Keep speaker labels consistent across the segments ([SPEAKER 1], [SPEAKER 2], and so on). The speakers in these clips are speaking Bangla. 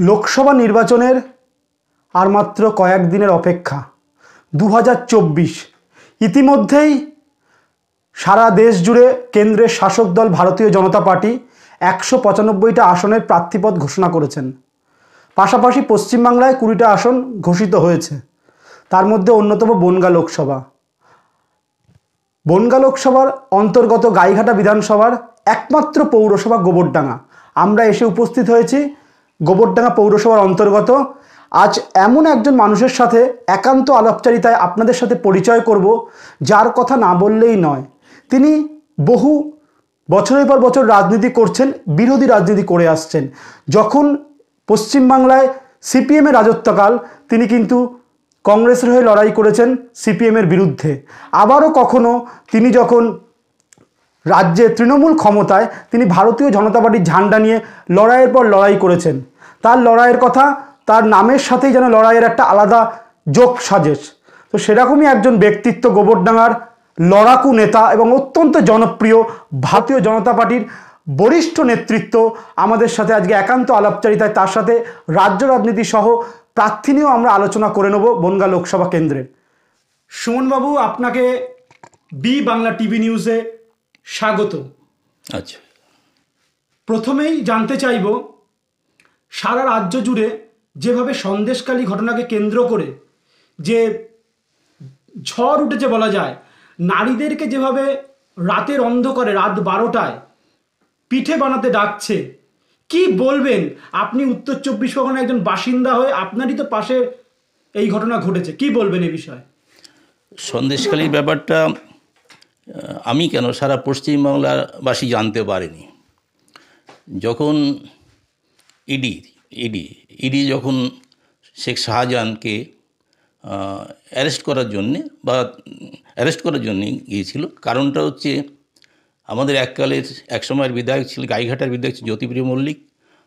[SPEAKER 1] লোকসভা নির্বাচনের আর মাত্র কয়েকদিনের অপেক্ষা। 2024 ইতিমধ্যেই সারা দেশ জুড়ে কেন্দ্রের শাসক দল ভারতীয় জনতা পার্টি 195টা আসনের প্রার্থীপদ ঘোষণা করেছেন। পাশাপাশি পশ্চিমবাংলায় 20টা আসন ঘোষিত হয়েছে। তার মধ্যে অন্যতম বনগাঁ লোকসভা। বনগাঁ লোকসভার অন্তর্গত গাইঘাটা বিধানসভার একমাত্র পৌরসভা গোবরডাঙ্গা। আমরা এসে উপস্থিত হয়েছি গোবরডাঙ্গা পৌরসভার অন্তর্গত। আজ এমন একজন মানুষের সাথে একান্ত আলাপচারিতায় আপনাদের সাথে পরিচয় করব, যার কথা না বললেই নয়। তিনি বহু বছরের পর বছর রাজনীতি করছেন, বিরোধী রাজনীতি করে আসছেন। যখন পশ্চিমবাংলায় সিপিএমের রাজত্বকাল, তিনি কিন্তু কংগ্রেসের হয়ে লড়াই করেছেন সিপিএমের বিরুদ্ধে। আবারও কখনো তিনি যখন রাজ্যে তৃণমূল ক্ষমতায়, তিনি ভারতীয় জনতা পার্টির ঝান্ডা নিয়ে লড়াইয়ের পর লড়াই করেছেন। তার লড়াইয়ের কথা তার নামের সাথেই যেন লড়াইয়ের একটা আলাদা যোগ সাজেশ। তো সেরকমই একজন ব্যক্তিত্ব, গোবরডাঙ্গার লড়াকু নেতা এবং অত্যন্ত জনপ্রিয় ভারতীয় জনতা পার্টির বরিষ্ঠ নেতৃত্ব আমাদের সাথে আজকে একান্ত আলাপচারিতায়। তার সাথে রাজ্য রাজনীতি সহ প্রার্থী নিয়েও আমরা আলোচনা করে নেব বনগাঁ লোকসভা কেন্দ্রে। সুমনবাবু, আপনাকে বি বাংলা টিভি নিউজে স্বাগত।
[SPEAKER 2] আচ্ছা,
[SPEAKER 1] প্রথমেই জানতে চাইব, সারা রাজ্য জুড়ে যেভাবে সন্দেশখালী ঘটনাকে কেন্দ্র করে যে ঝড় উঠেছে বলা যায়, নারীদেরকে যেভাবে রাতের অন্ধকারে রাত 12টায় পিঠে বানাতে ডাকছে, কি বলবেন? আপনি উত্তর 24 পরগনার একজন বাসিন্দা হয়ে আপনারই তো পাশে এই ঘটনা ঘটেছে, কি বলবেন এই বিষয়ে?
[SPEAKER 2] সন্দেশখালীর ব্যাপারটা আমি কেন, সারা পশ্চিমবাংলাবাসী জানতে পারেনি। যখন ইডি যখন শেখ শাহজাহানকে অ্যারেস্ট করার জন্যে গিয়েছিল, কারণটা হচ্ছে আমাদের এক সময়ের বিধায়ক ছিল, গাইঘাটার বিধায়ক ছিল জ্যোতিপ্রিয় মল্লিক।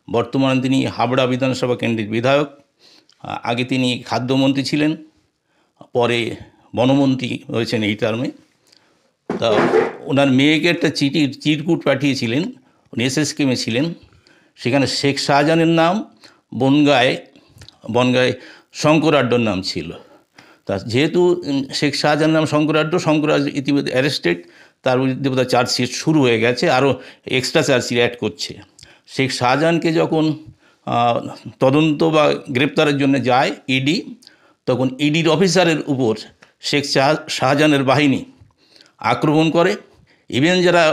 [SPEAKER 2] বর্তমানে তিনি হাবড়া বিধানসভা কেন্দ্রের বিধায়ক। আগে তিনি খাদ্যমন্ত্রী ছিলেন, পরে বনমন্ত্রী হয়েছেন এই টার্মে। তা ওনার মেয়েকে একটা চিরকুট পাঠিয়েছিলেন, উনি এসএসকেমে ছিলেন। সেখানে শেখ শাহজাহানের নাম, বনগাঁয় শঙ্করাড্ডর নাম ছিল। তা যেহেতু শেখ শাহজাহানের নাম শঙ্করাড্ড ইতিমধ্যে অ্যারেস্টেড, তার বিরুদ্ধে বোধহয় চার্জশিট শুরু হয়ে গেছে, আরও এক্সট্রা চার্জশিট অ্যাড করছে। শেখ শাহজাহানকে যখন তদন্ত বা গ্রেপ্তারের জন্য যায় ইডি, তখন ইডির অফিসারের উপর শেখ শাহজাহানের বাহিনী আক্রমণ করে। ইভেন যারা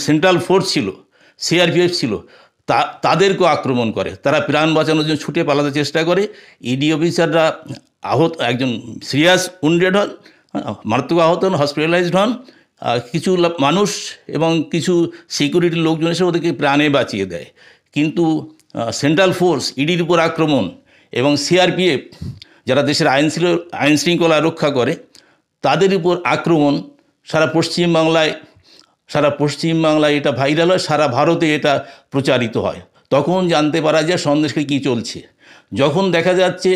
[SPEAKER 2] সেন্ট্রাল ফোর্স ছিল, সিআরপিএফ ছিল, তাদেরকেও আক্রমণ করে। তারা প্রাণ বাঁচানোর জন্য ছুটে পালাতে চেষ্টা করে। ইডি অফিসাররা একজন সিরিয়াস উন্ডেড হন, মারাত্মক আহত হন, হসপিটালাইজড হন। কিছু মানুষ এবং কিছু সিকিউরিটির লোকজন এসে ওদেরকে প্রাণে বাঁচিয়ে দেয়। কিন্তু সেন্ট্রাল ফোর্স, ইডির উপর আক্রমণ, এবং সিআরপিএফ যারা দেশের আইন শৃঙ্খলা রক্ষা করে, তাদের উপর আক্রমণ সারা পশ্চিমবাংলায় এটা ভাইরাল হয়, সারা ভারতে এটা প্রচারিত হয়। তখন জানতে পারা যায় সন্দেশখালী কী চলছে। যখন দেখা যাচ্ছে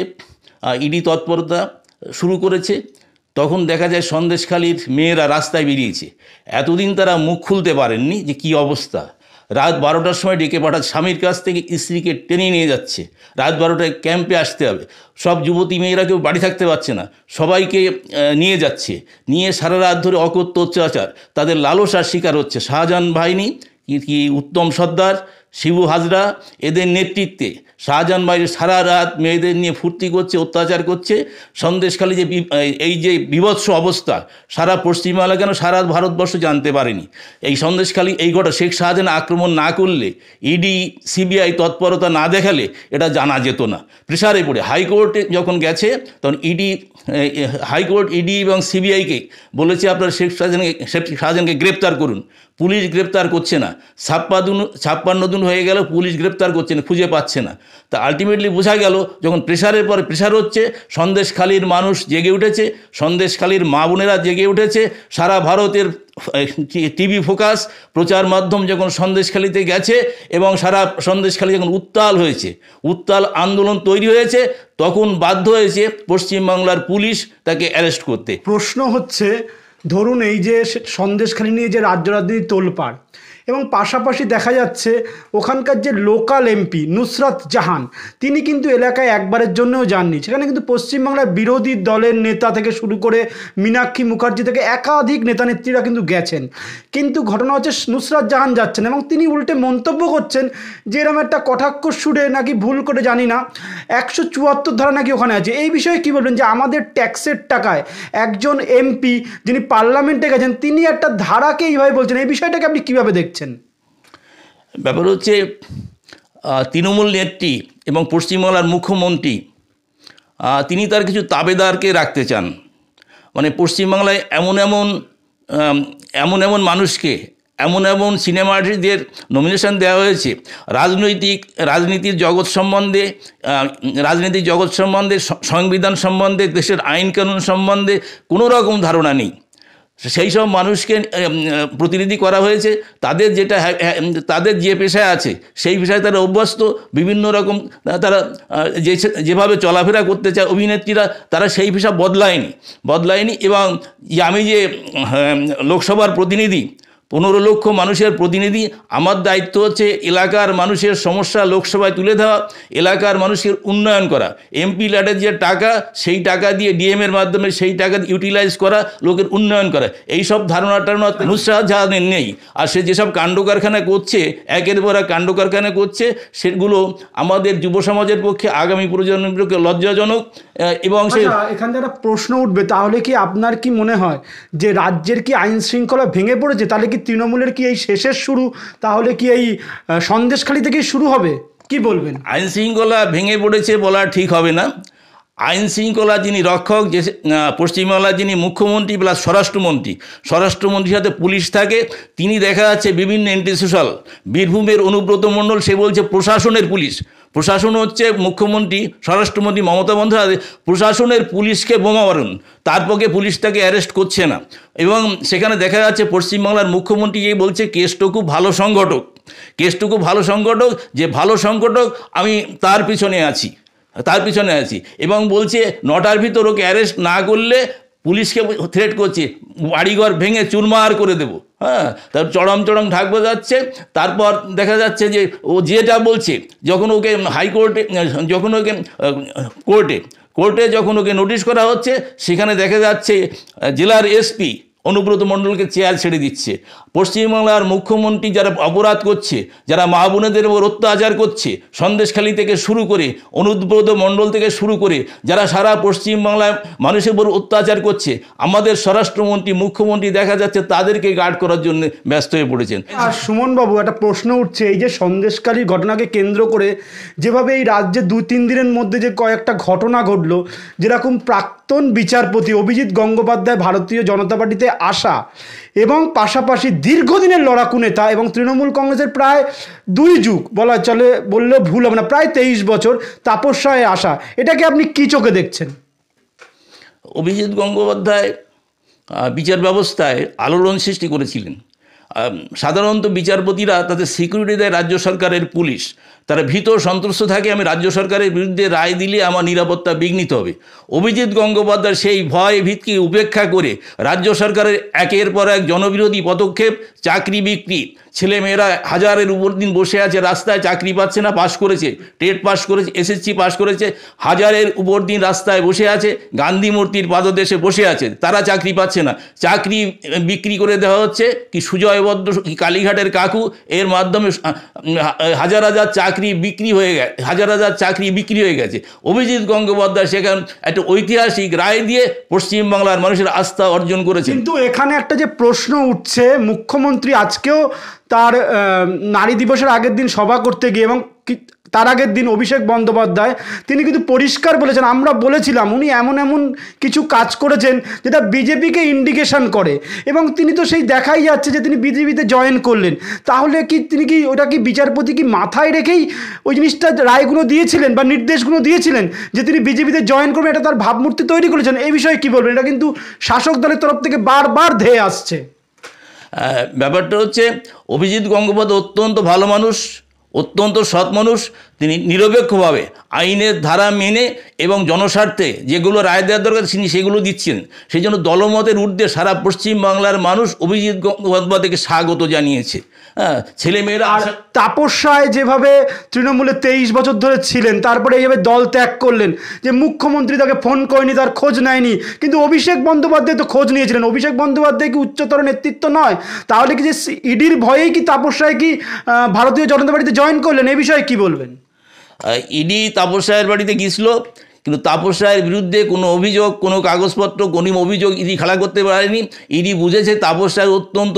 [SPEAKER 2] ইডি তৎপরতা শুরু করেছে, তখন দেখা যায় সন্দেশখালীর মেয়েরা রাস্তায় বেরিয়েছে। এতদিন তারা মুখ খুলতে পারেননি যে কী অবস্থা। রাত 12টার সময় ডেকে পাঠাচ্ছে, স্বামীর কাছ থেকে স্ত্রীকে টেনে নিয়ে যাচ্ছে, রাত 12টায় ক্যাম্পে আসতে হবে। সব যুবতী মেয়েরা কেউ বাড়ি থাকতে পারছে না, সবাইকে নিয়ে যাচ্ছে, নিয়ে সারা রাত ধরে অকথ্য অত্যাচার, তাদের লালসার শিকার হচ্ছে। শাহজাহান বাহিনী, কি উত্তম সর্দার, শিবু হাজরা, এদের নেতৃত্বে শাহজাহান বাহিনী সারা রাত মেয়েদের নিয়ে ফুর্তি করছে, অত্যাচার করছে। সন্দেশখালী এই যে বিভৎস অবস্থা, সারা পশ্চিমবাংলা কেন সারা ভারতবর্ষ জানতে পারেনি। এই সন্দেশখালী এই ঘটনা শেখ শাহজাহান আক্রমণ না করলে, ইডি সিবিআই তৎপরতা না দেখালে এটা জানা যেত না। প্রেসারে পড়ে হাইকোর্টে যখন গেছে, তখন হাইকোর্ট ইডি এবং সিবিআইকে বলেছে আপনারা শেখ শাহজাহানকে গ্রেপ্তার করুন। পুলিশ গ্রেপ্তার করছে না। 56 দিন হয়ে গেল, পুলিশ গ্রেপ্তার করছে না, খুঁজে পাচ্ছে না। তা আলটিমেটলি বোঝা গেল, যখন প্রেশারের পরে প্রেশার হচ্ছে, সন্দেশখালীর মানুষ জেগে উঠেছে, সন্দেশখালীর মা বোনেরা জেগে উঠেছে। সারা ভারতের টিভি ফোকাস, প্রচার মাধ্যম যখন সন্দেশখালীতে গেছে এবং সারা সন্দেশখালী যখন উত্তাল আন্দোলন তৈরি হয়েছে, তখন বাধ্য হয়েছে পশ্চিমবাংলার পুলিশ তাকে অ্যারেস্ট করতে।
[SPEAKER 1] প্রশ্ন হচ্ছে, ধরুন এই যে সন্দেশখালী নিয়ে যে রাজ্য রাজনীতি তোলপাড়, এবং পাশাপাশি দেখা যাচ্ছে ওখানকার যে লোকাল এমপি নুসরাত জাহান, তিনি কিন্তু এলাকায় একবারের জন্যও যাননি। সেখানে কিন্তু পশ্চিমবাংলার বিরোধী দলের নেতা থেকে শুরু করে মীনাক্ষী মুখার্জি থেকে একাধিক নেতা নেত্রীরা কিন্তু গেছেন, কিন্তু ঘটনা হচ্ছে নুসরাত জাহান যাচ্ছেন এবং তিনি উল্টে মন্তব্য করছেন যে এরকম একটা কটাক্ষ সুরে নাকি ভুল করে জানি না 174 ধারা নাকি ওখানে আছে। এই বিষয়ে কি বলবেন যে আমাদের ট্যাক্সের টাকায় একজন এমপি যিনি পার্লামেন্টে গেছেন তিনি একটা ধারাকে এইভাবে বলছেন, এই বিষয়টাকে আপনি কীভাবে দেখছেন?
[SPEAKER 2] ব্যাপার হচ্ছে তৃণমূল নেত্রী এবং পশ্চিমবাংলার মুখ্যমন্ত্রী তিনি তার কিছু তাবেদারকে রাখতে চান। মানে পশ্চিমবাংলায় এমন এমন মানুষকে এমন সিনেমা আর্টিস্টদের নমিনেশন দেওয়া হয়েছে রাজনীতির জগৎ সম্বন্ধে সংবিধান সম্বন্ধে দেশের আইন কানুন সম্বন্ধে কোনো রকম ধারণা নেই। সেই সব মানুষকে প্রতিনিধি করা হয়েছে। তাদের যে পেশায় আছে সেই পেশায় তারা অভ্যস্ত, বিভিন্ন রকম তারা যেভাবে চলাফেরা করতে চায় অভিনেত্রীরা, তারা সেই পেশা বদলায়নি। এবং আমি যে লোকসভার প্রতিনিধি, 15 লক্ষ মানুষের প্রতিনিধি, আমার দায়িত্ব হচ্ছে এলাকার মানুষের সমস্যা লোকসভায় তুলে দেওয়া, এলাকার মানুষের উন্নয়ন করা। এমপি ল্যাডের যে টাকা, সেই টাকা দিয়ে ডিএমের মাধ্যমে সেই টাকা ইউটিলাইজ করা, লোকের উন্নয়ন করা, এই সব ধারণা নুসরাত জাহানের নেই। আর সে যেসব কাণ্ড কারখানা করছে, একের পর এক কাণ্ড কারখানা করছে, সেগুলো আমাদের যুব সমাজের পক্ষে, আগামী প্রজন্মের পক্ষে লজ্জাজনক। এবং
[SPEAKER 1] এখান থেকে একটা প্রশ্ন উঠবে, তাহলে কি আপনার কি মনে হয় যে রাজ্যের কি আইন শৃঙ্খলা ভেঙে পড়েছে? তাহলে কি তৃণমূলের কি এই শেষের শুরু, তাহলে কি এই সন্দেশখালি থেকেই শুরু হবে? কি বলবেন?
[SPEAKER 2] আইন শৃঙ্খলা ভেঙে পড়েছে বলা ঠিক হবে না। আইন শৃঙ্খলা যিনি রক্ষক, যে পশ্চিমবাংলার যিনি মুখ্যমন্ত্রী প্লাস স্বরাষ্ট্রমন্ত্রীর সাথে পুলিশ থাকে, তিনি দেখা যাচ্ছে বিভিন্ন এন্টি সোশ্যাল। বীরভূমের অনুব্রত মণ্ডল, সে বলছে প্রশাসনের পুলিশ। প্রশাসন হচ্ছে মুখ্যমন্ত্রী, স্বরাষ্ট্রমন্ত্রী মমতা বন্দ্যোপাধ্যায়, প্রশাসনের পুলিশকে বোমা মারুন, তার পক্ষে পুলিশ তাকে অ্যারেস্ট করছে না। এবং সেখানে দেখা যাচ্ছে পশ্চিমবাংলার মুখ্যমন্ত্রী এই বলছে কেসটুকু ভালো সংগঠক, যে ভালো সংগঠক আমি তার পিছনে আছি। এবং বলছে 9টার ভিতর ওকে অ্যারেস্ট না করলে পুলিশকে থ্রেট করছে, বাড়িঘর ভেঙে চুরমার করে দেবো। হ্যাঁ, তার চরম ঢাকবে যাচ্ছে। তারপর দেখা যাচ্ছে যে ও যেটা বলছে, যখন ওকে কোর্টে যখন ওকে নোটিশ করা হচ্ছে, সেখানে দেখা যাচ্ছে জেলার এসপি অনুব্রত মণ্ডলকে চেয়ার ছেড়ে দিচ্ছে। পশ্চিমবাংলার মুখ্যমন্ত্রী যারা অপরাধ করছে, যারা মা বোনেদের উপর অত্যাচার করছে, সন্দেশখালী থেকে শুরু করে, অনুব্রত মণ্ডল থেকে শুরু করে, যারা সারা পশ্চিমবাংলায় মানুষের উপর অত্যাচার করছে, আমাদের স্বরাষ্ট্রমন্ত্রী, মুখ্যমন্ত্রী দেখা যাচ্ছে তাদেরকে গার্ড করার জন্য ব্যস্ত হয়ে পড়েছেন।
[SPEAKER 1] আর সুমনবাবু, একটা প্রশ্ন উঠছে, এই যে সন্দেশখালীর ঘটনাকে কেন্দ্র করে যেভাবে এই রাজ্যে 2-3 দিনের মধ্যে যে কয়েকটা ঘটনা ঘটলো, যেরকম প্রাক্তন বিচারপতি অভিজিৎ গঙ্গোপাধ্যায় ভারতীয় জনতা পার্টিতে আসা এবং পাশাপাশি দীর্ঘদিনের লড়াকু নেতা এবং তৃণমূল কংগ্রেসের প্রায় 2 যুগ বলা চলে, বললেও ভুল হবে না, প্রায় 23 বছর তাপস রায়ে আসা, এটাকে আপনি কি চোখে দেখছেন?
[SPEAKER 2] অভিজিৎ গঙ্গোপাধ্যায় বিচার ব্যবস্থায় আলোড়ন সৃষ্টি করেছিলেন। সাধারণত বিচারপতিরা তাদের সিকিউরিটি দেয় রাজ্য সরকারের পুলিশ, তারা ভীত সন্ত্রস্ত থাকে, আমি রাজ্য সরকারের বিরুদ্ধে রায় দিলে আমার নিরাপত্তা বিঘ্নিত হবে। অভিজিৎ গঙ্গোপাধ্যায় সেই ভয় ভীতকে উপেক্ষা করে রাজ্য সরকারের একের পর এক জনবিরোধী পদক্ষেপ, চাকরি বিক্রি, ছেলেমেয়েরা হাজারের উপর দিন বসে আছে রাস্তায়, চাকরি পাচ্ছে না, পাশ করেছে, টেট পাস করেছে, এসএসসি পাস করেছে, হাজারের উপর দিন রাস্তায় বসে আছে, গান্ধী মূর্তির পাদদেশে বসে আছে, তারা চাকরি পাচ্ছে না, চাকরি বিক্রি করে দেওয়া হচ্ছে। কি সুজয়বদ্ধ কি কালীঘাটের কাকু, এর মাধ্যমে হাজার চাকরি বিক্রি হয়ে গেছে। অভিজিৎ গঙ্গোপাধ্যায় সেখানে একটা ঐতিহাসিক রায় দিয়ে পশ্চিমবাংলার মানুষের আস্থা অর্জন করেছে।
[SPEAKER 1] কিন্তু এখানে একটা যে প্রশ্ন উঠছে, মুখ্যমন্ত্রী আজকেও তার নারী দিবসের আগের দিন সভা করতে গিয়ে এবং তার আগের দিন অভিষেক বন্দ্যোপাধ্যায় তিনি কিন্তু পরিষ্কার বলেছেন, আমরা বলেছিলাম উনি এমন কিছু কাজ করেছেন যেটা বিজেপিকে ইন্ডিকেশন করে, এবং তিনি তো সেই দেখাই যাচ্ছে যে তিনি বিজেপিতে জয়েন করলেন। তাহলে কি তিনি কি ওটা কি বিচারপতি কি মাথায় রেখেই ওই জিনিসটা রায়গুলো দিয়েছিলেন বা নির্দেশগুলো দিয়েছিলেন যে তিনি বিজেপিতে জয়েন করবেন, এটা তার ভাবমূর্তি তৈরি করেছেন? এই বিষয়ে কি বলবেন? এটা কিন্তু শাসক দলের তরফ থেকে বারবার ধেয়ে আসছে।
[SPEAKER 2] ব্যাপারটা হচ্ছে অভিজিৎ গঙ্গোপাধ্যায় অত্যন্ত ভালো মানুষ, অত্যন্ত সৎ মানুষ। তিনি নিরপেক্ষভাবে আইনের ধারা মেনে এবং জনস্বার্থে যেগুলো রায় দেওয়ার দরকার তিনি সেগুলো দিচ্ছেন। সেই জন্য দলমতের ঊর্ধ্বে সারা পশ্চিমবাংলার মানুষ অভিজিৎ গঙ্গোপাধ্যায়কে স্বাগত জানিয়েছে। হ্যাঁ, ছেলেমেয়েরা
[SPEAKER 1] আর তাপস রায় যেভাবে তৃণমূলে 23 বছর ধরে ছিলেন, তারপরে এইভাবে দল ত্যাগ করলেন, যে মুখ্যমন্ত্রী তাকে ফোন করেনি, তার খোঁজ নেয়নি, কিন্তু অভিষেক বন্দ্যোপাধ্যায় তো খোঁজ নিয়েছিলেন। অভিষেক বন্দ্যোপাধ্যায় কি উচ্চতর নেতৃত্ব নয়? তাহলে কি যে ইডির ভয়েই কি তাপস রায় কি ভারতীয় জনতা পার্টিতে জয়েন করলেন? এই বিষয়ে কি বলবেন?
[SPEAKER 2] ইডি তাপস রায়ের বাড়িতে গিয়েছিল, কিন্তু তাপস রায়ের বিরুদ্ধে কোনো অভিযোগ, কোনো কাগজপত্র, কোনো অভিযোগ ইডি খাড়া করতে পারেনি। ইডি বুঝেছে তাপস রায় অত্যন্ত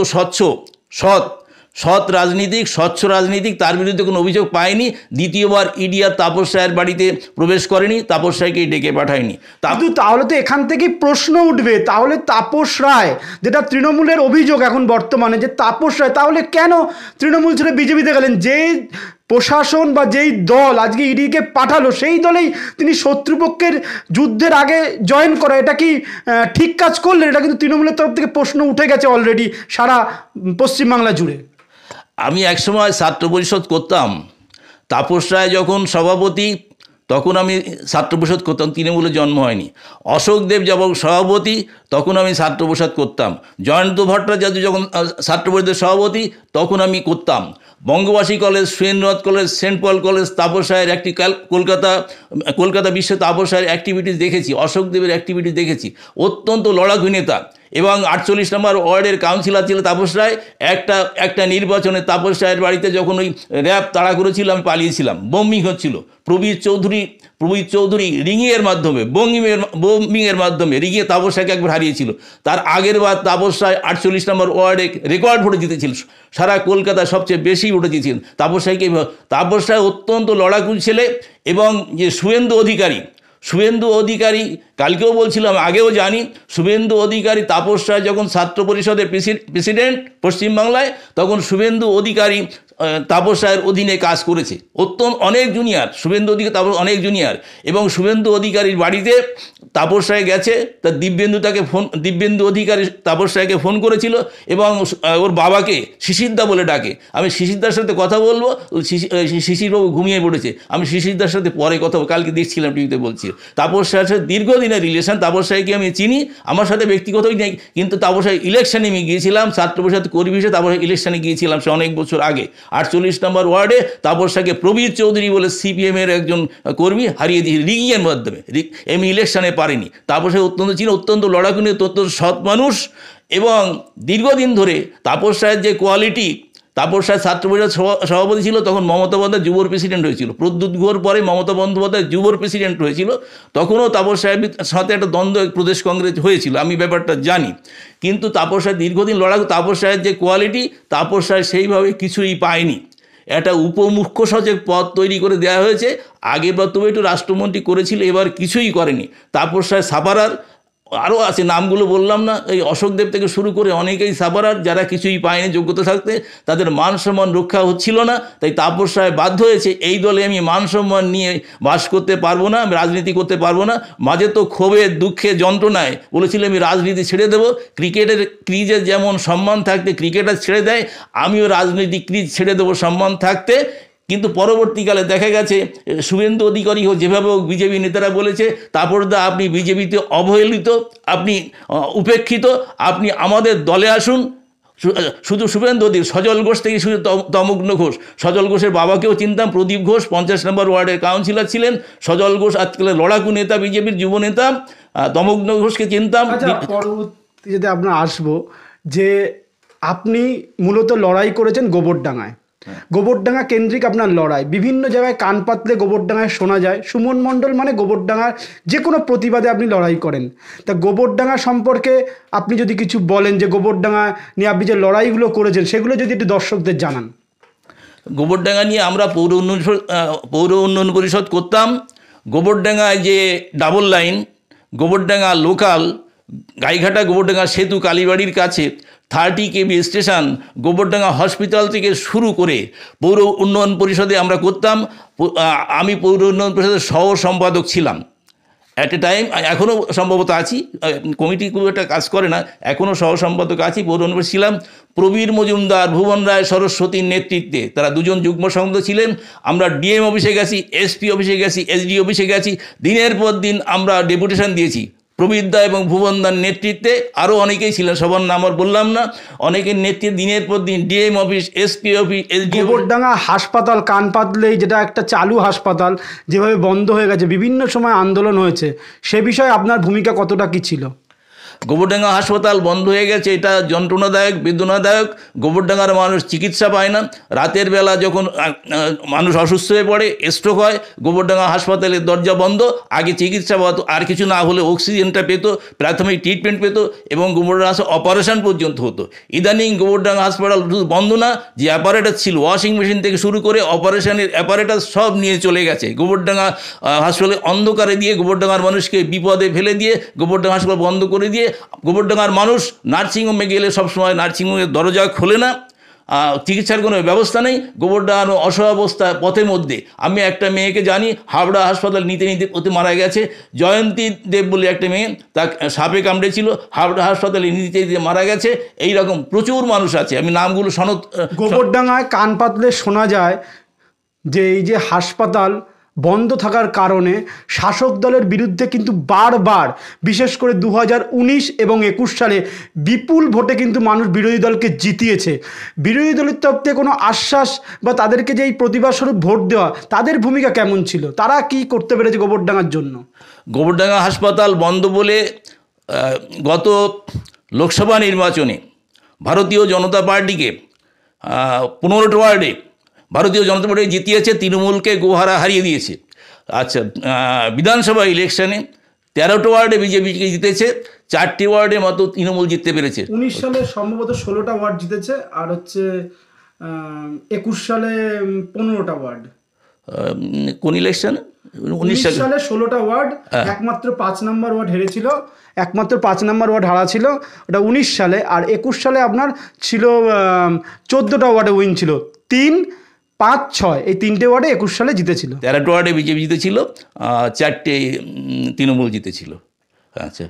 [SPEAKER 2] সৎ রাজনীতিক, স্বচ্ছ রাজনীতিক, তার বিরুদ্ধে কোনো অভিযোগ পায়নি। দ্বিতীয়বার ইডি আর তাপস রায়ের বাড়িতে প্রবেশ করেনি, তাপস রায়কেই ডেকে পাঠায়নি।
[SPEAKER 1] কিন্তু তাহলে তো এখান থেকেই প্রশ্ন উঠবে, তাহলে তাপস রায়, যেটা তৃণমূলের অভিযোগ এখন বর্তমানে, যে তাপস রায় তাহলে কেন তৃণমূল ছেড়ে বিজেপিতে গেলেন? যে প্রশাসন বা যেই দল আজকে ইডিকে পাঠালো, সেই দলেই তিনি শত্রুপক্ষের যুদ্ধের আগে জয়েন করা, এটা কি ঠিক কাজ করলেন? এটা কিন্তু তৃণমূলের তরফ থেকে প্রশ্ন উঠে গেছে অলরেডি সারা পশ্চিমবাংলা জুড়ে।
[SPEAKER 2] আমি একসময় ছাত্র পরিষদ করতাম। তাপস রায় যখন সভাপতি, তখন আমি ছাত্র পরিষদ করতাম, তৃণমূলে জন্ম হয়নি। অশোক দেব যখন সভাপতি, তখন আমি ছাত্র পরিষদ করতাম। জয়ন্ত ভট্টাচার্য যখন ছাত্র পরিষদের সভাপতি, তখন আমি করতাম। বঙ্গবাসী কলেজ, সুরেন্দ্রনাথ কলেজ, সেন্ট পল কলেজ, তাপস রায়ের একটি কলকাতা বিশ্ব তাপস রায়ের অ্যাক্টিভিটিস দেখেছি, অশোক দেবের অ্যাক্টিভিটিস দেখেছি। অত্যন্ত লড়াকু নেতা। এবং 48 নম্বর ওয়ার্ডের কাউন্সিলর ছিল তাপস রায়। একটা নির্বাচনে তাপস রায়ের বাড়িতে যখন ওই র্যাব তাড়া করেছিল, আমি পালিয়েছিলাম, বোম্বিং হচ্ছিল। প্রবীর চৌধুরী রিংয়ের মাধ্যমে রিঙিয়ে তাপস রায়কে একবার হারিয়েছিল। তার আগের বার তাপস রায় 48 নম্বর ওয়ার্ডে রেকর্ড ভোটে জিতেছিল, সারা কলকাতায় সবচেয়ে বেশি ভোটে জিতেছিলেন তাপস রায়কে। তাপস রায় অত্যন্ত লড়াকু ছেলে। এবং যে শুভেন্দু অধিকারী কালকেও বলছিলাম, আগেও জানি, শুভেন্দু অধিকারী তাপস রায় যখন ছাত্র পরিষদের প্রেসিডেন্ট পশ্চিমবাংলায়, তখন শুভেন্দু অধিকারী তাপস রায়ের অধীনে কাজ করেছে। অনেক জুনিয়র শুভেন্দু অধিকারী, তাপস অনেক জুনিয়র। এবং শুভেন্দু অধিকারীর বাড়িতে তাপস রায় গেছে, তার দিব্যেন্দু অধিকারী তাপস রায়কে ফোন করেছিল এবং ওর বাবাকে শিশিরদা বলে ডাকে। আমি শিশিরদার সাথে কথা বলবো, শিশিরবাবু ঘুমিয়ে পড়েছে, আমি শিশিরদার সাথে পরে কথা কালকে দেখছিলাম টিভিতে বলছি। তাপস রায়ের সাথে দীর্ঘদিনের রিলেশন। তাপস রায়কে আমি চিনি, আমার সাথে ব্যক্তিগতই নেই, কিন্তু তাপস রায় ইলেকশনে আমি গিয়েছিলাম, ছাত্র পরিষদ কর্মী হিসেবে তাপস রায় ইলেকশনে গিয়েছিলাম সে অনেক বছর আগে। 48 নম্বর ওয়ার্ডে তাপস রায়কে প্রবীর চৌধুরী বলে সিপিএমের একজন কর্মী হারিয়ে দিয়েছে রিগিংয়ের মাধ্যমে। এমনি ইলেকশনে পারেনি। তাপস রায় অত্যন্ত লড়াকু, অত্যন্ত সৎ মানুষ। এবং দীর্ঘদিন ধরে তাপস রায়ের যে কোয়ালিটি, তাপস রায় ছাত্র পরিষদ সভাপতি ছিল, তখন মমতা বন্দ্যোপাধ্যায় যুব প্রেসিডেন্ট হয়েছিল। প্রদ্যুৎ গুহর পরে মমতা বন্দ্যোপাধ্যায় যুব প্রেসিডেন্ট হয়েছিল, তখনও তাপস রায়ের সাথে একটা দ্বন্দ্ব প্রদেশ কংগ্রেস হয়েছিল, আমি ব্যাপারটা জানি। কিন্তু তাপস রায় দীর্ঘদিন লড়াকু। তাপস রায়ের যে কোয়ালিটি, তাপস রায় সেইভাবে কিছুই পায়নি। একটা উপমুখ্য সচিব পদ তৈরি করে দেওয়া হয়েছে। আগের বার তবে একটু রাষ্ট্রমন্ত্রী করেছিল, এবার কিছুই করেনি। তাপস রায় সাপারার, আরও আছে, নামগুলো বললাম না, এই অশোক দেব থেকে শুরু করে অনেকেই সাপারার, যারা কিছুই পায়নি যোগ্যতা থাকতে, তাদের মান সম্মান রক্ষা হচ্ছিল না। তাই তাপস রায় বাধ্য হয়েছে, এই দলে আমি মান সম্মান নিয়ে বাস করতে পারবো না, আমি রাজনীতি করতে পারবো না। মাঝে তো ক্ষোভে, দুঃখে, যন্ত্রণায় বলেছিল আমি রাজনীতি ছেড়ে দেবো। ক্রিকেটের ক্রিজে যেমন সম্মান থাকতে ক্রিকেটার ছেড়ে দেয়, আমিও রাজনীতি ক্রিজ ছেড়ে দেবো সম্মান থাকতে। কিন্তু পরবর্তীকালে দেখা গেছে শুভেন্দু অধিকারী হোক, যেভাবে হোক বিজেপি নেতারা বলেছে, তারপরদা আপনি বিজেপিতে অবহেলিত, আপনি উপেক্ষিত, আপনি আমাদের দলে আসুন। শুধু শুভেন্দু অধিকারী, সজল ঘোষ থেকে শুধু তমগ্ন ঘোষ, সজল ঘোষের বাবাকেও চিনতাম, প্রদীপ ঘোষ 50 নম্বর ওয়ার্ডের কাউন্সিলর ছিলেন। সজল ঘোষ আজকাল লড়াকু নেতা, বিজেপির যুব নেতা। তমগ্ন ঘোষকে চিনতাম।
[SPEAKER 1] পরবর্তী যদি আপনার আসবো, যে আপনি মূলত লড়াই করেছেন গোবরডাঙ্গায়, গোবরডাঙ্গা কেন্দ্রিক আপনার লড়াই, বিভিন্ন জায়গায় কান পাতলে গোবরডাঙ্গায় শোনা যায়। সুমন মণ্ডল মানে গোবরডাঙ্গার যে কোনো প্রতিবাদে আপনি লড়াই করেন। তা গোবরডাঙ্গা সম্পর্কে আপনি যদি কিছু বলেন, যে গোবরডাঙ্গা নিয়ে আপনি যে লড়াইগুলো করেছেন, সেগুলো যদি একটু দর্শকদের জানান।
[SPEAKER 2] গোবরডাঙ্গা নিয়ে আমরা পৌর উন্নয়ন পরিষদ করতাম। গোবরডাঙ্গায় যে double line, Gobardanga local, Gaighata Gobardanga সেতু কালীবাড়ির কাছে 30 KB স্টেশন, গোবরডাঙ্গা হসপিটাল থেকে শুরু করে পৌর উন্নয়ন পরিষদে আমরা করতাম। আমি পৌর উন্নয়ন পরিষদের সহ সম্পাদক ছিলাম। অ্যাট এ টাইম এখনও সম্ভবত আছি, কমিটি খুব একটা কাজ করে না, এখনও সহসম্পাদক আছি, পৌর মেম্বার ছিলাম। প্রবীর মজুমদার, ভুবন রায় সরস্বতীর নেতৃত্বে তারা দুজন যুগ্ম সম্পাদক ছিলেন। আমরা ডিএম অফিসে গেছি, এসপি অফিসে গেছি, এসডি অফিসে গেছি, দিনের পর দিন আমরা ডেপুটেশন দিয়েছি। প্রবীরদা এবং ভুবনদার নেতৃত্বে আরও অনেকেই ছিলেন, সবার নাম আর বললাম না, অনেকের নেতৃত্বে দিনের পর দিন DM office, SP office, SD office.
[SPEAKER 1] Gobardanga হাসপাতাল কান পাতলেই, যেটা একটা চালু হাসপাতাল, যেভাবে বন্ধ হয়ে গেছে, বিভিন্ন সময় আন্দোলন হয়েছে, সে বিষয়ে আপনার ভূমিকা কতটা কী ছিল?
[SPEAKER 2] গোবরডাঙ্গা হাসপাতাল বন্ধ হয়ে গেছে, এটা যন্ত্রণাদায়ক, বেদনাদায়ক। গোবরডাঙ্গার মানুষ চিকিৎসা পায় না। রাতের বেলা যখন মানুষ অসুস্থ হয়ে পড়ে, স্ট্রোক হয়, গোবরডাঙ্গা হাসপাতালের দরজা বন্ধ। আগে চিকিৎসা পাতো, আর কিছু না হলে অক্সিজেনটা পেতো, প্রাথমিক ট্রিটমেন্ট পেতো, এবং গোবরডাঙ্গা অপারেশন পর্যন্ত হতো। ইদানিং গোবরডাঙ্গা হাসপাতাল শুধু বন্ধ না, যে অ্যাপারেটাস ছিল, ওয়াশিং মেশিন থেকে শুরু করে অপারেশনের অ্যাপারেটাস সব নিয়ে চলে গেছে। গোবরডাঙ্গা হাসপাতালে অন্ধকারে দিয়ে গোবরডাঙ্গার মানুষকে বিপদে ফেলে দিয়ে গোবরডাঙ্গা হাসপাতাল বন্ধ করে দিয়ে, গোবরডাঙ্গার মানুষ নার্সিংহোমে গেলে সবসময় নার্সিংহোমের দরজা খোলে না, চিকিৎসার কোনো ব্যবস্থা নেই। গোবরডাঙ্গার অসহাবস্থা পথের মধ্যে। আমি একটা মেয়েকে জানি, হাবড়া হাসপাতাল নিতে নিতে ওতে মারা গেছে। জয়ন্তী দেব বলে একটা মেয়ে, তার সাপে কামড়েছিল, হাবড়া হাসপাতালে নিতে নিতে মারা গেছে। এই রকম প্রচুর মানুষ আছে, আমি নামগুলো সনদ।
[SPEAKER 1] গোবরডাঙ্গায় কান পাতলে শোনা যায় যে এই যে হাসপাতাল বন্ধ থাকার কারণে শাসক দলের বিরুদ্ধে কিন্তু বারবার, বিশেষ করে 2019 এবং 21 সালে বিপুল ভোটে কিন্তু মানুষ বিরোধী দলকে জিতিয়েছে। বিরোধী দলের তরফ থেকে কোনো আশ্বাস বা তাদেরকে যে এই প্রতিবাদস্বরূপ ভোট দেওয়া, তাদের ভূমিকা কেমন ছিল? তারা কি করতে পেরেছে গোবরডাঙ্গার জন্য?
[SPEAKER 2] গোবরডাঙ্গা হাসপাতাল বন্ধ বলে গত লোকসভা নির্বাচনে ভারতীয় জনতা পার্টিকে 15টা ওয়ার্ডে ভারতীয় জনতা পার্টি জিতিয়েছে, তৃণমূলকে গোহারা হারিয়ে দিয়েছে। আচ্ছা, বিধানসভা ইলেকশনে 13টা ওয়ার্ডে বিজেপিকে জিতেছে, 4টি ওয়ার্ডে মাত্র তৃণমূল জিততে পেরেছে।
[SPEAKER 1] 19 সালে সম্ভবত 16টা ওয়ার্ড জিতেছে, আর হচ্ছে 21 সালে 15টা ওয়ার্ড।
[SPEAKER 2] কোন ইলেকশন?
[SPEAKER 1] 19 সালে 16টা ওয়ার্ড, একমাত্র 5 নম্বর ওয়ার্ড হেরেছিল, একমাত্র 5 নম্বর ওয়ার্ড হারা ছিল, ওটা 19 সালে। আর 21 সালে আপনার ছিল 14টা ওয়ার্ডে উইন ছিল, 3, 5, 6 এই 3টে ওয়ার্ডে 21 সালে জিতেছিল।
[SPEAKER 2] 13টা ওয়ার্ডে বিজেপি জিতেছিল, 4টে তৃণমূল জিতেছিল। আচ্ছা,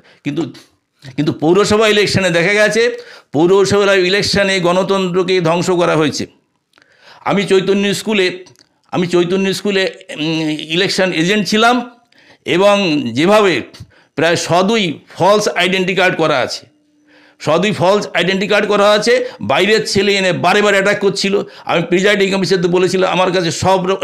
[SPEAKER 2] কিন্তু পৌরসভা ইলেকশনে দেখা গেছে, পৌরসভা ইলেকশনে গণতন্ত্রকে ধ্বংস করা হয়েছে। আমি চৈতন্য স্কুলে ইলেকশন এজেন্ট ছিলাম, এবং যেভাবে প্রায় 102 ফলস আইডেন্টি কার্ড করা আছে, 102 ফলস আইডেন্টি কার্ড করা আছে, বাইরের ছেলে এনে বারে অ্যাটাক করছিল। আমি প্রিজাইডিং অফিসারদের বলেছিলাম, আমার কাছে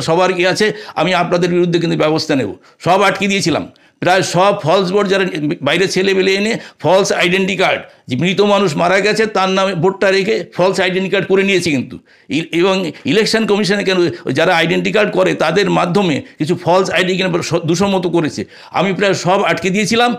[SPEAKER 2] সবার কি আছে, আমি আপনাদের বিরুদ্ধে কিন্তু ব্যবস্থা নেব। সব আটকে দিয়েছিলাম। প্রায় সব ফলস ভোট, যারা বাইরের ছেলেবেলে এনে ফলস আইডেন্টি কার্ড, যে মৃত মানুষ মারা গেছে তার নামে ভোটটা রেখে ফলস আইডেন্টি কার্ড করে নিয়েছে কিন্তু। এবং ইলেকশন কমিশনে কেন যারা আইডেন্টি কার্ড করে তাদের মাধ্যমে কিছু ফলস আইডেন্টি কার্ড দূষণমতো করেছে। আমি প্রায় সব আটকে দিয়েছিলাম।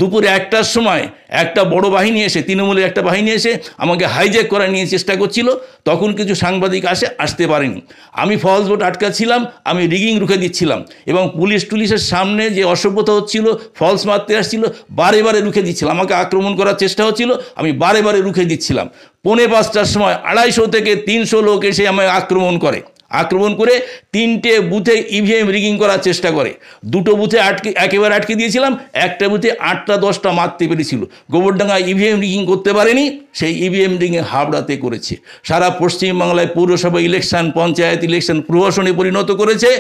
[SPEAKER 2] দুপুরে 1টার সময় একটা বড় বাহিনী এসে, তৃণমূলের একটা বাহিনী এসে আমাকে হাইজ্যাক করা নিয়ে চেষ্টা করছিল। তখন কিছু সাংবাদিক আসতে পারেনি। আমি ফলস ভোট আটকাচ্ছিলাম, আমি রিগিং রুখে দিচ্ছিলাম, এবং পুলিশের সামনে যে অসভ্যতা হচ্ছিল, ফলস মারতে আসছিল, বারে রুখে দিচ্ছিলাম। আমাকে আক্রমণ করার চেষ্টা হচ্ছিল, আমি বারে রুখে দিচ্ছিলাম। 4:45টার সময় 250 থেকে 300 লোক এসে আমায় আক্রমণ করে 3টে বুথে ইভিএম রিগিং করার চেষ্টা করে। 2টো বুথে একেবারে আটকে দিয়েছিলাম, একটা বুথে 8টা 10টা মারতে পেরেছিল। গোবরডাঙ্গা ইভিএম রিগিং করতে পারেনি, সেই ইভিএম রিগিং হাবড়াতে করেছে। সারা পশ্চিমবাংলায় পৌরসভা ইলেকশন, পঞ্চায়েত ইলেকশন প্রহসনে পরিণত করেছে।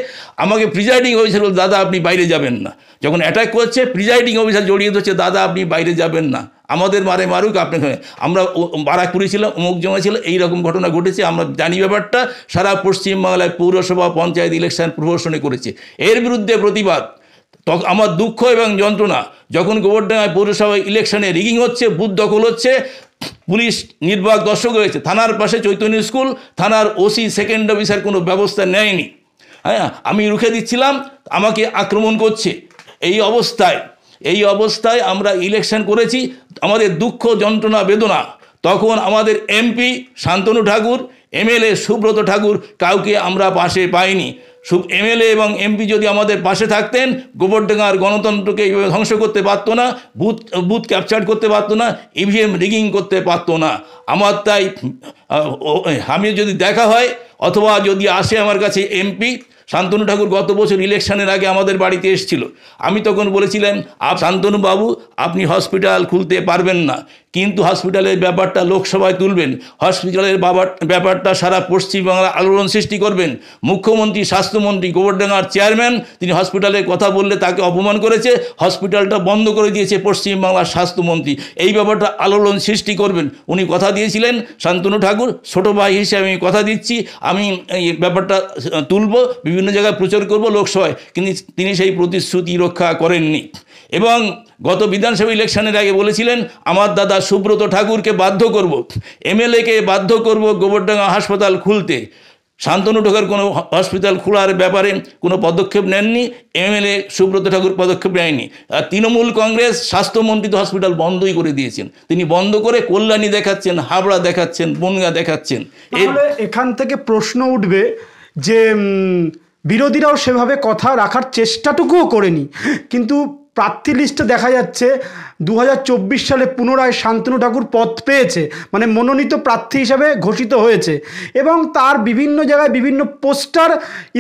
[SPEAKER 2] আমাকে প্রিজাইডিং অফিসার বলল, দাদা আপনি বাইরে যাবেন না। যখন অ্যাটাক করছে, প্রিজাইডিং অফিসার জড়িয়ে ধরছে, দাদা আপনি বাইরে যাবেন না, আমাদের মারুক আপনি। আমরা বারাকপুরে ছিলাম, অমুক জমা ছিল, এইরকম ঘটনা ঘটেছে, আমরা জানি ব্যাপারটা। সারা পশ্চিমবাংলায় পৌরসভা পঞ্চায়েত ইলেকশন প্রহসনে করেছে। এর বিরুদ্ধে প্রতিবাদ, তখন আমার দুঃখ এবং যন্ত্রণা, যখন গোবরডাঙ্গায় পৌরসভা ইলেকশনে রিগিং হচ্ছে, বুথ দখল হচ্ছে, পুলিশ নির্বাক দর্শক হয়েছে, থানার পাশে চৈতন্য স্কুল, থানার ওসি সেকেন্ড অফিসার কোনো ব্যবস্থা নেয়নি। হ্যাঁ, আমি রুখে দিচ্ছিলাম, আমাকে আক্রমণ করছে। এই অবস্থায় আমরা ইলেকশন করেছি। আমাদের দুঃখ, যন্ত্রণা, বেদনা, তখন আমাদের এমপি শান্তনু ঠাকুর, এমএলএ সুব্রত ঠাকুর, কাউকে আমরা পাশে পাইনি। এমএলএ এবং এমপি যদি আমাদের পাশে থাকতেন, গোবরডাঙ্গার গণতন্ত্রকে এইভাবে ধ্বংস করতে পারতো না, বুথ ক্যাপচার করতে পারতো না, ইভিএম রিগিং করতে পারতো না। আমার তাই, আমি যদি দেখা হয় অথবা যদি আসে আমার কাছে এমপি, শান্তনু ঠাকুর গত বছর ইলেকশনের আগে আমাদের বাড়িতে এসেছিল, আমি তখন বলেছিলাম শান্তনু বাবু আপনি হসপিটাল খুলতে পারবেন না, কিন্তু হসপিটালের ব্যাপারটা লোকসভায় তুলবেন, হসপিটালের ব্যাপারটা সারা পশ্চিমবাংলা আলোড়ন সৃষ্টি করবেন। মুখ্যমন্ত্রী, স্বাস্থ্যমন্ত্রী, গোবরডাঙ্গার চেয়ারম্যান তিনি হসপিটালের কথা বললে তাকে অপমান করেছে, হসপিটালটা বন্ধ করে দিয়েছে পশ্চিমবাংলার স্বাস্থ্যমন্ত্রী, এই ব্যাপারটা আলোড়ন সৃষ্টি করবেন। উনি কথা দিয়েছিলেন, শান্তনু ঠাকুর ছোটো ভাই হিসেবে আমি কথা দিচ্ছি, আমি এই ব্যাপারটা তুলব, বিভিন্ন জায়গায় প্রচার করব লোকসভায়, কিন্তু তিনি সেই প্রতিশ্রুতি রক্ষা করেননি। এবং গত বিধানসভা ইলেকশনের আগে বলেছিলেন আমার দাদা সুব্রত ঠাকুরকে বাধ্য করব, এমএলএকে বাধ্য করব গোবরডাঙ্গা হাসপাতাল খুলতে। শান্তনু ঠাকুর কোনো হসপিটাল খোলার ব্যাপারে কোনো পদক্ষেপ নেননি, এমএলএ সুব্রত ঠাকুর পদক্ষেপ নেয়নি। আর তৃণমূল কংগ্রেস স্বাস্থ্যমন্ত্রী তো হসপিটাল বন্ধই করে দিয়েছেন, তিনি বন্ধ করে কল্যাণী দেখাচ্ছেন, হাবড়া দেখাচ্ছেন, বনগাঁ দেখাচ্ছেন।
[SPEAKER 1] এখান থেকে প্রশ্ন উঠবে যে বিরোধীরাও সেভাবে কথা রাখার চেষ্টাটুকুও করেনি, কিন্তু প্রার্থী লিস্টে দেখা যাচ্ছে 2024 সালে পুনরায় শান্তনু ঠাকুর পদ পেয়েছে, মানে মনোনীত প্রার্থী হিসাবে ঘোষিত হয়েছে, এবং তার বিভিন্ন জায়গায় বিভিন্ন পোস্টার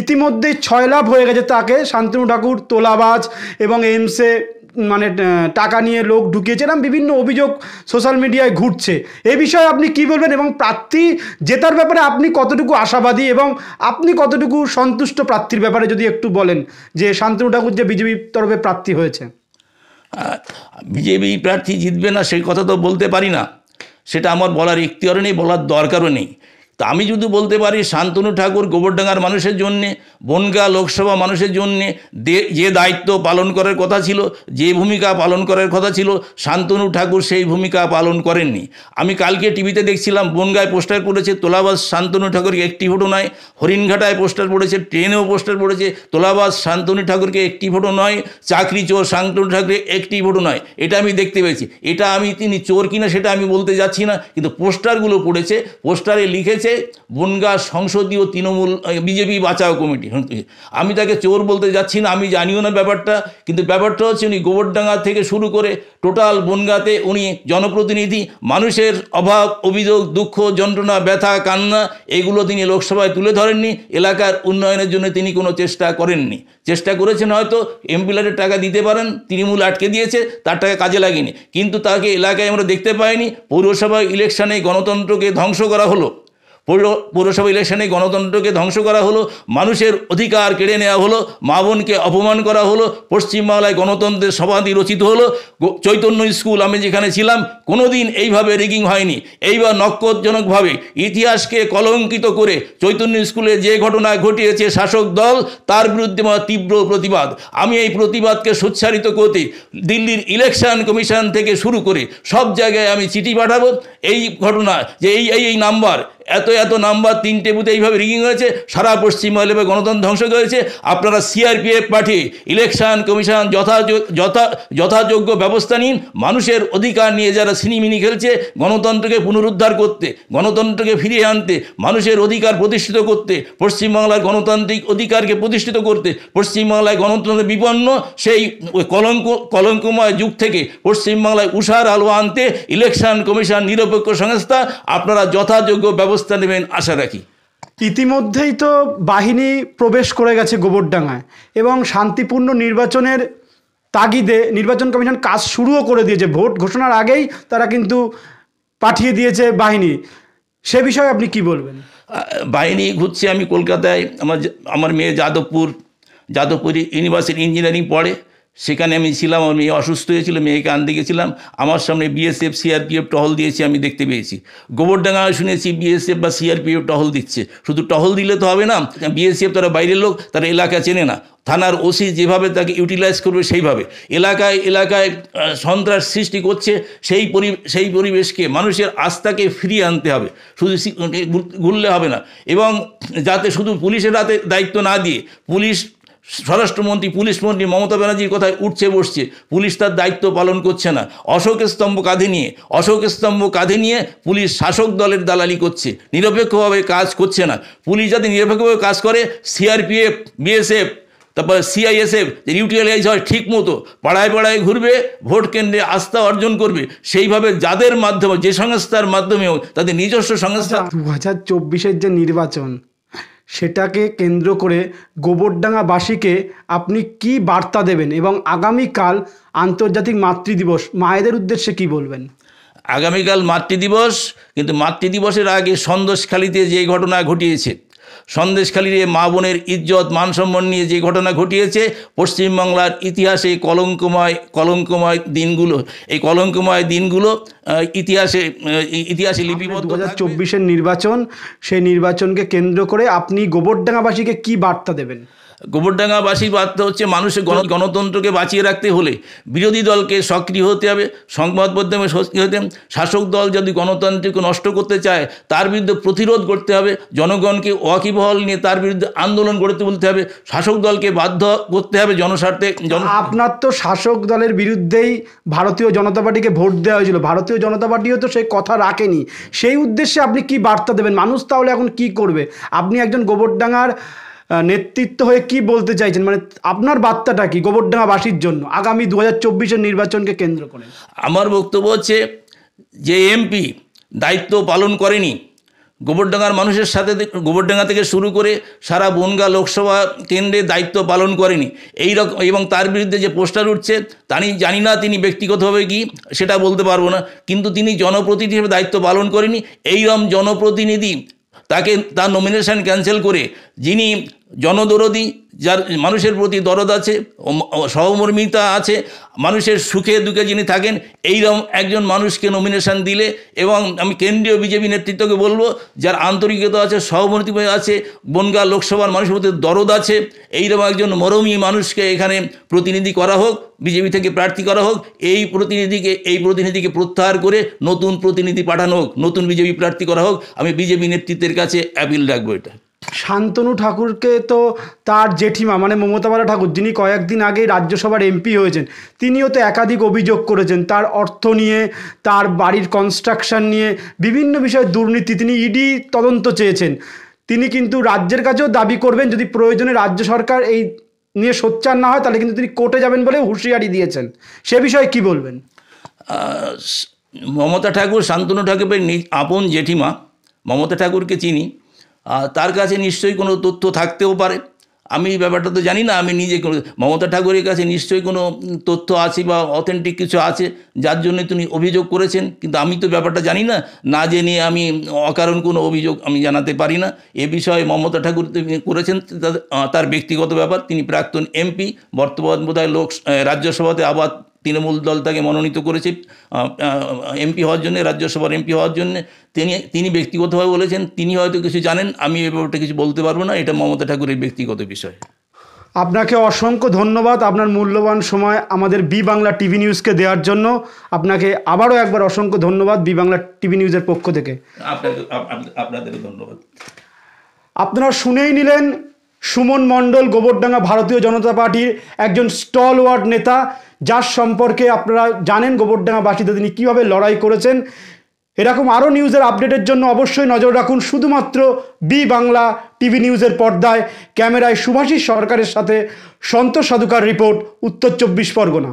[SPEAKER 1] ইতিমধ্যেই ছয়লাভ হয়ে গেছে তাকে, শান্তনু ঠাকুর তোলাবাজ এবং এইমসে মানে টাকা নিয়ে লোক ঢুকিয়েছে, এরকম বিভিন্ন অভিযোগ সোশ্যাল মিডিয়ায় ঘুরছে। এই বিষয়ে আপনি কি বলবেন, এবং প্রার্থী জেতার ব্যাপারে আপনি কতটুকু আশাবাদী এবং আপনি কতটুকু সন্তুষ্ট প্রার্থীর ব্যাপারে যদি একটু বলেন, যে শান্তনু ঠাকুর যে বিজেপির তরফে প্রার্থী হয়েছে?
[SPEAKER 2] বিজেপি প্রার্থী জিতবে না সেই কথা তো বলতে পারি না, সেটা আমার বলার ইখতিয়ারও নেই, বলার দরকারও নেই। তা আমি যদি বলতে পারি শান্তনু ঠাকুর গোবরডাঙ্গার মানুষের জন্যে, বনগাঁ লোকসভা মানুষের জন্যে যে দায়িত্ব পালন করার কথা ছিল, যে ভূমিকা পালন করার কথা ছিল, শান্তনু ঠাকুর সেই ভূমিকা পালন করেননি। আমি কালকে টিভিতে দেখছিলাম বনগাঁয় পোস্টার পড়েছে তোলাবাজ শান্তনু ঠাকুরকে একটি ভোটও নয়, হরিণঘাটায় পোস্টার পড়েছে, ট্রেনেও পোস্টার পড়েছে তোলাবাজ শান্তনু ঠাকুরকে একটি ভোটও নয়, চাকরি চোর শান্তনু ঠাকুরের একটি ভোটও নয়, এটা আমি দেখতে পেয়েছি। এটা আমি তিনি চোর কিনা সেটা আমি বলতে যাচ্ছি না, কিন্তু পোস্টারগুলো পড়েছে, পোস্টারে লিখেছে বনগাঁ সংসদীয় তৃণমূল বিজেপি বাঁচাও কমিটি। আমি তাকে চোর বলতে যাচ্ছি না, আমি জানিও না ব্যাপারটা, কিন্তু ব্যাপারটা হচ্ছে উনি গোবরডাঙ্গা থেকে শুরু করে টোটাল বনগাঁতে উনি জনপ্রতিনিধি, মানুষের অভাব, অভিযোগ, দুঃখ, যন্ত্রণা, ব্যথা, কান্না এগুলো তিনি লোকসভায় তুলে ধরেননি, এলাকার উন্নয়নের জন্য তিনি কোনো চেষ্টা করেননি। চেষ্টা করেছেন হয়তো এমপিলারের টাকা দিতে পারেন, তৃণমূল আটকে দিয়েছে, তার টাকা কাজে লাগেনি, কিন্তু তাকে এলাকায় আমরা দেখতে পাইনি। পৌরসভা ইলেকশনে গণতন্ত্রকে ধ্বংস করা হলো, পৌরসভা ইলেকশনে গণতন্ত্রকে ধ্বংস করা হলো, মানুষের অধিকার কেড়ে নেওয়া হলো, মা বোনকে অপমান করা হলো, পশ্চিমবাংলায় গণতন্ত্রের সমাধি রচিত হলো। চৈতন্য স্কুল আমি যেখানে ছিলাম কোনোদিন এইভাবে র্যাগিং হয়নি। এইবার নক্করজনকভাবে ইতিহাসকে কলঙ্কিত করে চৈতন্য স্কুলে যে ঘটনা ঘটিয়েছে শাসক দল, তার বিরুদ্ধে আমার তীব্র প্রতিবাদ। আমি এই প্রতিবাদকে সোচ্চারিত করতে দিল্লির ইলেকশন কমিশন থেকে শুরু করে সব জায়গায় আমি চিঠি পাঠাবো। এই ঘটনা যে এই নাম্বার এত নাম্বার 3টে বুথে এইভাবে রিগিং হয়েছে, সারা পশ্চিমবাংলায় গণতন্ত্র ধ্বংস হয়েছে, আপনারা সিআরপিএফ পাঠিয়ে ইলেকশন কমিশন যথাযোগ্য ব্যবস্থা নিন। মানুষের অধিকার নিয়ে যারা সিনিমিনি খেলছে, গণতন্ত্রকে পুনরুদ্ধার করতে, গণতন্ত্রকে ফিরিয়ে আনতে, মানুষের অধিকার প্রতিষ্ঠিত করতে, পশ্চিমবাংলার গণতান্ত্রিক অধিকারকে প্রতিষ্ঠিত করতে, পশ্চিমবাংলায় গণতন্ত্র বিপন্ন সেই কলঙ্কময় যুগ থেকে পশ্চিমবাংলায় উষার আলো আনতে ইলেকশন কমিশন নিরপেক্ষ সংস্থা, আপনারা যথাযোগ্য ব্যবস্থা নেবেন আশা রাখি।
[SPEAKER 1] ইতিমধ্যেই তো বাহিনী প্রবেশ করে গেছে গোবরডাঙ্গায় এবং শান্তিপূর্ণ নির্বাচনের তাগিদে নির্বাচন কমিশন কাজ শুরুও করে দিয়েছে। ভোট ঘোষণার আগেই তারা কিন্তু পাঠিয়ে দিয়েছে বাহিনী, সে বিষয়ে আপনি কি বলবেন?
[SPEAKER 2] বাহিনী ঘুরছে। আমি কলকাতায় আমার মেয়ে যাদবপুর ইউনিভার্সিটি ইঞ্জিনিয়ারিং পড়ে, সেখানে আমি ছিলাম। আমার মেয়ে অসুস্থ হয়েছিল, মেয়েকে আনতে গেছিলাম, আমার সামনে বিএসএফ সিআরপিএফ টহল দিয়েছে, আমি দেখতে পেয়েছি। গোবরডাঙ্গায় শুনেছি বিএসএফ বা সিআরপিএফ টহল দিচ্ছে। শুধু টহল দিলে তো হবে না, বিএসএফ তারা বাইরের লোক, তারা এলাকা চেনে না। থানার ওসি যেভাবে তাকে ইউটিলাইজ করবে সেইভাবে এলাকায় সন্ত্রাস সৃষ্টি করছে, সেই পরিবেশকে মানুষের আস্থাকে ফিরিয়ে আনতে হবে, শুধু ঘুরলে হবে না। এবং যাতে শুধু পুলিশের হাতে দায়িত্ব না দিয়ে পুলিশ মন্ত্রী মমতা ব্যানার্জির কথায় উঠছে বসছে, পুলিশ তার দায়িত্ব পালন করছে না। অশোক স্তম্ভ কাঁধে নিয়ে পুলিশ শাসক দলের দালালি করছে, নিরপেক্ষভাবে কাজ করছে না। পুলিশ যাতে নিরপেক্ষভাবে কাজ করে, সিআরপিএফ, বিএসএফ, তারপর সিআইএসএফ ইউটিলাইজ হয় ঠিক মতো, পাড়ায় ঘুরবে, ভোট কেন্দ্রে আস্থা অর্জন করবে, সেইভাবে যাদের মাধ্যমে, যে সংস্থার মাধ্যমেও তাদের নিজস্ব সংস্থা।
[SPEAKER 1] 2024-এর যে নির্বাচন, সেটাকে কেন্দ্র করে গোবরডাঙ্গাবাসীকে আপনি কি বার্তা দেবেন এবং আগামীকাল আন্তর্জাতিক মাতৃদিবস, মায়েদের উদ্দেশ্যে কি বলবেন?
[SPEAKER 2] আগামীকাল মাতৃদিবস, কিন্তু মাতৃদিবসের আগে সন্দেশখালিতে যে ঘটনা ঘটিয়েছে, সন্দেশখালির মা বোনের ইজ্জত মান সম্মান নিয়ে যে ঘটনা ঘটিয়েছে, পশ্চিমবাংলার ইতিহাসে কলঙ্কময় দিনগুলো, এই কলঙ্কময় দিনগুলো ইতিহাসে লিপিবদ্ধ।
[SPEAKER 1] 2024-এর নির্বাচন, সেই নির্বাচনকে কেন্দ্র করে আপনি গোবরডাঙ্গাবাসীকে কি বার্তা দেবেন?
[SPEAKER 2] গোবরডাঙ্গাবাসীর বার্তা হচ্ছে, মানুষের গণতন্ত্রকে বাঁচিয়ে রাখতে হলে বিরোধী দলকে সক্রিয় হতে হবে, সংবাদ মাধ্যমে সক্রিয় হতে হবে। শাসক দল যদি গণতন্ত্রকে নষ্ট করতে চায় তার বিরুদ্ধে প্রতিরোধ করতে হবে, জনগণকে ওয়াকিবহাল নিয়ে তার বিরুদ্ধে আন্দোলন গড়ে তুলতে হবে, শাসক দলকে বাধ্য করতে হবে জনস্বার্থে।
[SPEAKER 1] আপনার তো শাসক দলের বিরুদ্ধেই ভারতীয় জনতা পার্টিকে ভোট দেওয়া হয়েছিল, ভারতীয় জনতা পার্টিও তো সেই কথা রাখেনি। সেই উদ্দেশ্যে আপনি কি বার্তা দেবেন? মানুষ তাহলে এখন কি করবে? আপনি একজন গোবরডাঙ্গার নেতৃত্ব হয়ে কি বলতে চাইছেন, মানে আপনার বার্তাটা কি গোবরডাঙ্গাবাসীর জন্য আগামী 2024-এর নির্বাচনকে কেন্দ্র করে?
[SPEAKER 2] আমার বক্তব্য হচ্ছে, যে এমপি দায়িত্ব পালন করেনি, গোবরডাঙ্গার মানুষের সাথে, গোবরডাঙ্গা থেকে শুরু করে সারা বনগাঁ লোকসভা কেন্দ্রে দায়িত্ব পালন করেনি এই রকম, এবং তার বিরুদ্ধে যে পোস্টার উঠছে জানি না তিনি ব্যক্তিগতভাবে কি সেটা বলতে পারবো না, কিন্তু তিনি জনপ্রতিনিধি হিসেবে দায়িত্ব পালন করেনি। এইরকম জনপ্রতিনিধি তাকে তার নমিনেশন ক্যান্সেল করে, যিনি জনদরদি, যার মানুষের প্রতি দরদ আছে, সহমর্মিতা আছে, মানুষের সুখে দুঃখে যিনি থাকেন, এইরকম একজন মানুষকে নমিনেশন দিলে, এবং আমি কেন্দ্রীয় বিজেপি নেতৃত্বকে বলবো, যার আন্তরিকতা আছে, সহমর্মিতা আছে, বনগাঁ লোকসভার মানুষের প্রতি দরদ আছে, এইরকম একজন মরমী মানুষকে এখানে প্রতিনিধি করা হোক, বিজেপি থেকে প্রার্থী করা হোক। এই প্রতিনিধিকে প্রত্যাহার করে নতুন প্রতিনিধি পাঠানো হোক, নতুন বিজেপি প্রার্থী করা হোক। আমি বিজেপি নেতৃত্বের কাছে অ্যাপিল রাখবো এটা।
[SPEAKER 1] শান্তনু ঠাকুরকে তো তার জেঠিমা মানে মমতা বালা ঠাকুর, যিনি কয়েকদিন আগে রাজ্যসভার এমপি হয়েছেন, তিনিও তো একাধিক অভিযোগ করেছেন তার অর্থ নিয়ে, তার বাড়ির কনস্ট্রাকশন নিয়ে, বিভিন্ন বিষয়ে দুর্নীতি। তিনি ইডি তদন্ত চেয়েছেন। তিনি কিন্তু রাজ্যের কাছেও দাবি করবেন, যদি প্রয়োজনে রাজ্য সরকার এই নিয়ে সোচ্চার না হয় তাহলে কিন্তু তিনি কোর্টে যাবেন বলে হুঁশিয়ারি দিয়েছেন। সে বিষয়ে কি বলবেন?
[SPEAKER 2] মমতা ঠাকুর, শান্তনু ঠাকুরের আপন জেঠিমা, মমতা ঠাকুরকে চিনি, তার কাছে নিশ্চয়ই কোনো তথ্য থাকতেও পারে। আমি এই ব্যাপারটা তো জানি না। আমি নিজে মমতা ঠাকুরের কাছে নিশ্চয়ই কোনো তথ্য আছে বা অথেন্টিক কিছু আছে যার জন্য তিনি অভিযোগ করেছেন, কিন্তু আমি তো ব্যাপারটা জানি না। না জেনে আমি অকারণ কোনো অভিযোগ আমি জানাতে পারি না। এ বিষয়ে মমতা ঠাকুর করেছেন, তার ব্যক্তিগত ব্যাপার। তিনি প্রাক্তন এমপি, বর্তমান বোধহয় রাজ্যসভাতে আবার তৃণমূল দল তাকে মনোনীত করেছে এমপি হওয়ার জন্য, রাজ্যসভার এমপি হওয়ার জন্য। তিনি ব্যক্তিগতভাবে বলেছেন, তিনি হয়তো কিছু জানেন, আমি এ ব্যাপারটা কিছু বলতে পারবো না। এটা মমতা ঠাকুরের ব্যক্তিগত বিষয়।
[SPEAKER 1] আপনাকে অসংখ্য ধন্যবাদ আপনার মূল্যবান সময় আমাদের বি বাংলা টিভি নিউজকে দেওয়ার জন্য। আপনাকে আবারও একবার অসংখ্য ধন্যবাদ বি বাংলা টিভি নিউজের পক্ষ থেকে।
[SPEAKER 2] আপনাদেরও ধন্যবাদ।
[SPEAKER 1] আপনারা শুনেই নিলেন, সুমন মণ্ডল গোবরডাঙ্গা ভারতীয় জনতা পার্টির একজন স্টলওয়ার্ড নেতা, যার সম্পর্কে আপনারা জানেন গোবরডাঙ্গাবাসীতে তিনি কীভাবে লড়াই করেছেন। এরকম আরও নিউজের আপডেটের জন্য অবশ্যই নজর রাখুন শুধুমাত্র বি বাংলা টিভি নিউজের পর্দায়। ক্যামেরায় সুভাষিস সরকারের সাথে সন্তোষ সাধুকার রিপোর্ট, উত্তর 24 পরগনা।